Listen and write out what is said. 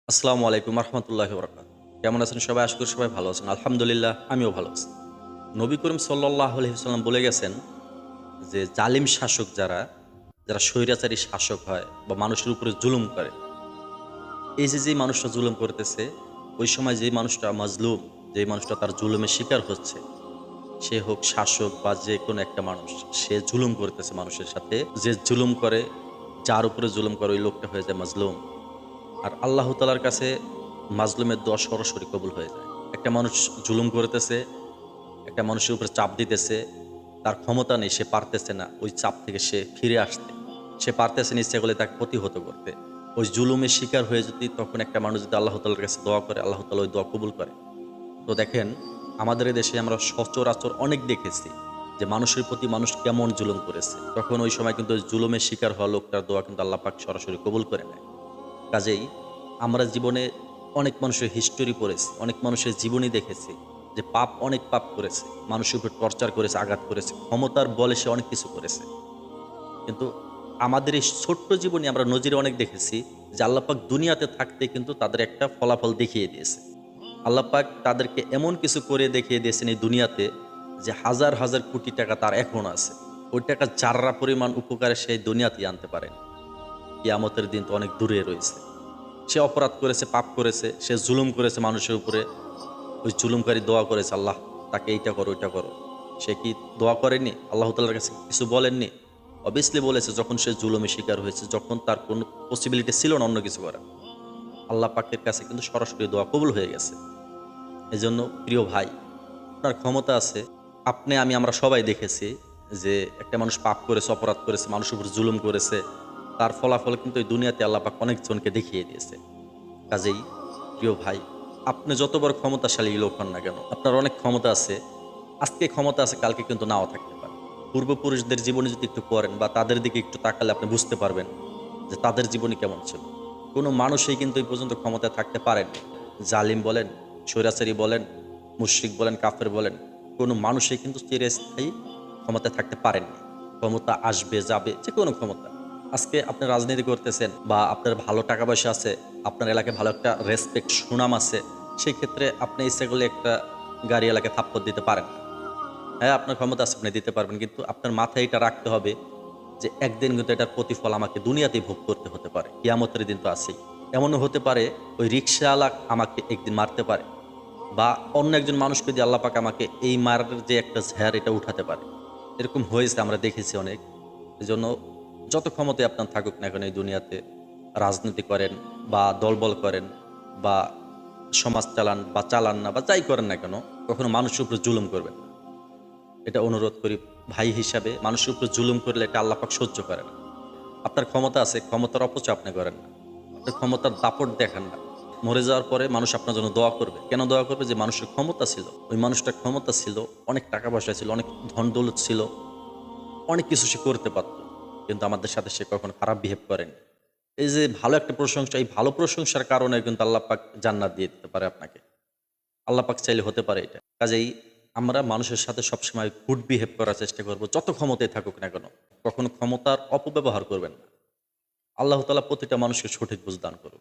আসসালামু আলাইকুম রহমতুল্লাহি বরকাত। কেমন আছেন সবাই? আশা করি সবাই ভালো আছেন। আলহামদুলিল্লাহ আমিও ভালো আছি। নবী করিম সাল্লাল্লাহু আলাইহি ওয়াসাল্লাম বলে গেছেন যে জালিম শাসক যারা স্বৈরাচারী শাসক হয় বা মানুষের উপরে জুলুম করে, এই যে মানুষটা জুলুম করতেছে, ওই সময় যেই মানুষটা মাজলুম, যেই মানুষটা তার জুলুমের শিকার হচ্ছে, সে হোক শাসক বা যেকোনো একটা মানুষ, সে জুলুম করতেছে মানুষের সাথে। যে জুলুম করে, যার উপরে জুলুম করে ওই লোকটা হয়ে যায় মাজলুম। আর আল্লাহ তাআলার কাছে মাজলুমের দোয়া সরাসরি কবুল হয়ে যায়। একটা মানুষ জুলুম করতেছে, একটা মানুষের উপরে চাপ দিতেছে, তার ক্ষমতা নেই, সে পারতেছে না ওই চাপ থেকে সে ফিরে আসতে। সে পারতেছে না ইচ্ছা করলে তাকে প্রতিহত করতে। ওই জুলুমের শিকার হয়ে যদি তখন একটা মানুষ যদি আল্লাহ তাআলার কাছে দোয়া করে, আল্লাহ তাআলা ওই দোয়া কবুল করে। তো দেখেন, আমাদের এই দেশে আমরা সচরাচর অনেক দেখেছি যে মানুষের প্রতি মানুষ কেমন জুলুম করেছে। তখন ওই সময় কিন্তু ওই জুলুমের শিকার হওয়া লোকটার দোয়া কিন্তু আল্লাহ পাক সরাসরি কবুল করে নেয়। কাজেই আমরা জীবনে অনেক মানুষের হিস্টোরি পড়েছি, অনেক মানুষের জীবনী দেখেছি যে অনেক পাপ করেছে, মানুষের উপর টর্চার করেছে, আঘাত করেছে, ক্ষমতার বলে সে অনেক কিছু করেছে। কিন্তু আমাদের এই ছোট্ট জীবনে আমরা নজিরে অনেক দেখেছি যে আল্লাহ পাক দুনিয়াতে থাকতে কিন্তু তাদের একটা ফলাফল দেখিয়ে দিয়েছে। আল্লাহ পাক তাদেরকে এমন কিছু করে দেখিয়ে দিয়েছেন এই দুনিয়াতে যে হাজার হাজার কোটি টাকা তার এখন আছে। ওই টাকা যাররা পরিমাণ উপকারে সেই দুনিয়াতেই আনতে পারেন। কিয়ামতের দিন তো অনেক দূরে রয়েছে। সে অপরাধ করেছে, পাপ করেছে, সে জুলুম করেছে মানুষের উপরে। ওই জুলুমকারী দোয়া করেছে, "আল্লাহ তাকে এইটা করো, ওইটা করো।" সে কি দোয়া করেনি? আল্লাহ তাআলার কাছে কিছু বলেননি? অবভিয়াসলি বলেছে, যখন সে জুলুমের শিকার হয়েছে, যখন তার কোনো পসিবিলিটি ছিল না অন্য কিছু করার। আল্লাহ পাকের কাছে কিন্তু সরাসরি দোয়া কবুল হয়ে গেছে। এজন্য প্রিয় ভাই, আপনার ক্ষমতা আছে। আমরা সবাই দেখেছি যে একটা মানুষ পাপ করেছে, অপরাধ করেছে, মানুষের উপর জুলুম করেছে। তার ফলাফল কিন্তু এই দুনিয়াতে আল্লাহ পাক অনেকজনকে দেখিয়ে দিয়েছে। কাজেই প্রিয় ভাই, আপনি যত বড় ক্ষমতাশালী লোক হন না কেন, আপনার অনেক ক্ষমতা আছে। আজকে ক্ষমতা আছে, কালকে কিন্তু নাও থাকতে পারে। পূর্বপুরুষদের জীবনী যদি একটু পড়েন বা তাদের দিকে একটু তাকালে আপনি বুঝতে পারবেন যে তাদের জীবনী কেমন ছিল। কোনো মানুষই কিন্তু এই পর্যন্ত ক্ষমতায় থাকতে পারেননি। জালিম বলেন, স্বৈরাচারী বলেন, মুশরিক বলেন, কাফের বলেন, কোনো মানুষই কিন্তু চিরস্থায়ী ক্ষমতায় থাকতে পারেননি। ক্ষমতা আসবে, যাবে, যেকোনো ক্ষমতা। আজকে আপনি রাজনীতি করতেছেন বা আপনার ভালো টাকা পয়সা আছে, আপনার এলাকায় ভালো একটা রেসপেক্ট, সুনাম আছে, সেই ক্ষেত্রে আপনি ইচ্ছা করলে একটা গাড়ি এলাকায় থাপ্পড় দিতে পারেন। হ্যাঁ, আপনার ক্ষমতা আছে, আপনি দিতে পারবেন। কিন্তু আপনার মাথায় এটা রাখতে হবে যে একদিন কিন্তু এটার প্রতিফল আমাকে দুনিয়াতেই ভোগ করতে হতে পারে। কিয়ামতের দিন তো আছেই। এমনও হতে পারে ওই রিক্শাওয়ালা আমাকে একদিন মারতে পারে বা অন্য একজন মানুষকে দিয়ে আল্লাহ পাক আমাকে এই মারার যে একটা ঝেড় এটা উঠাতে পারে। এরকম হয়েছে, আমরা দেখেছি অনেক। এজন্য যত ক্ষমতায় আপনার থাকুক না কেন এই দুনিয়াতে, রাজনীতি করেন বা দলবল করেন বা সমাজ চালান বা চালান না বা যাই করেন না কেন, কখনো মানুষের উপর জুলুম করবেন না। এটা অনুরোধ করি ভাই হিসাবে। মানুষের উপর জুলুম করলে এটা আল্লাহ পাক সহ্য করে না। আপনার ক্ষমতা আছে, ক্ষমতার অপচয় আপনি করেন না। আপনি ক্ষমতার দাপট দেখান না। মরে যাওয়ার পরে মানুষ আপনার জন্য দোয়া করবে। কেন দোয়া করবে? যে মানুষের ক্ষমতা ছিল। ওই মানুষটার ক্ষমতা ছিল, অনেক টাকা পয়সা ছিল, অনেক ধন দৌলত ছিল, অনেক কিছু সে করতে পারত। কিন্তু আমাদের সাথে সে কখনো খারাপ বিহেভ করেনি। এই যে ভালো একটা প্রশংসা, এই ভালো প্রশংসার কারণে কিন্তু আল্লাহ পাক জান্নাত দিয়ে দিতে পারে আপনাকে। আল্লাহ পাক চাইলে হতে পারে এটা। কাজেই আমরা মানুষের সাথে সবসময় গুড বিহেভ করার চেষ্টা করব, যত ক্ষমতায় থাকুক না কেন। কখনো ক্ষমতার অপব্যবহার করবেন না। আল্লাহ তাআলা প্রতিটা মানুষকে সঠিক বুঝ দান করুক।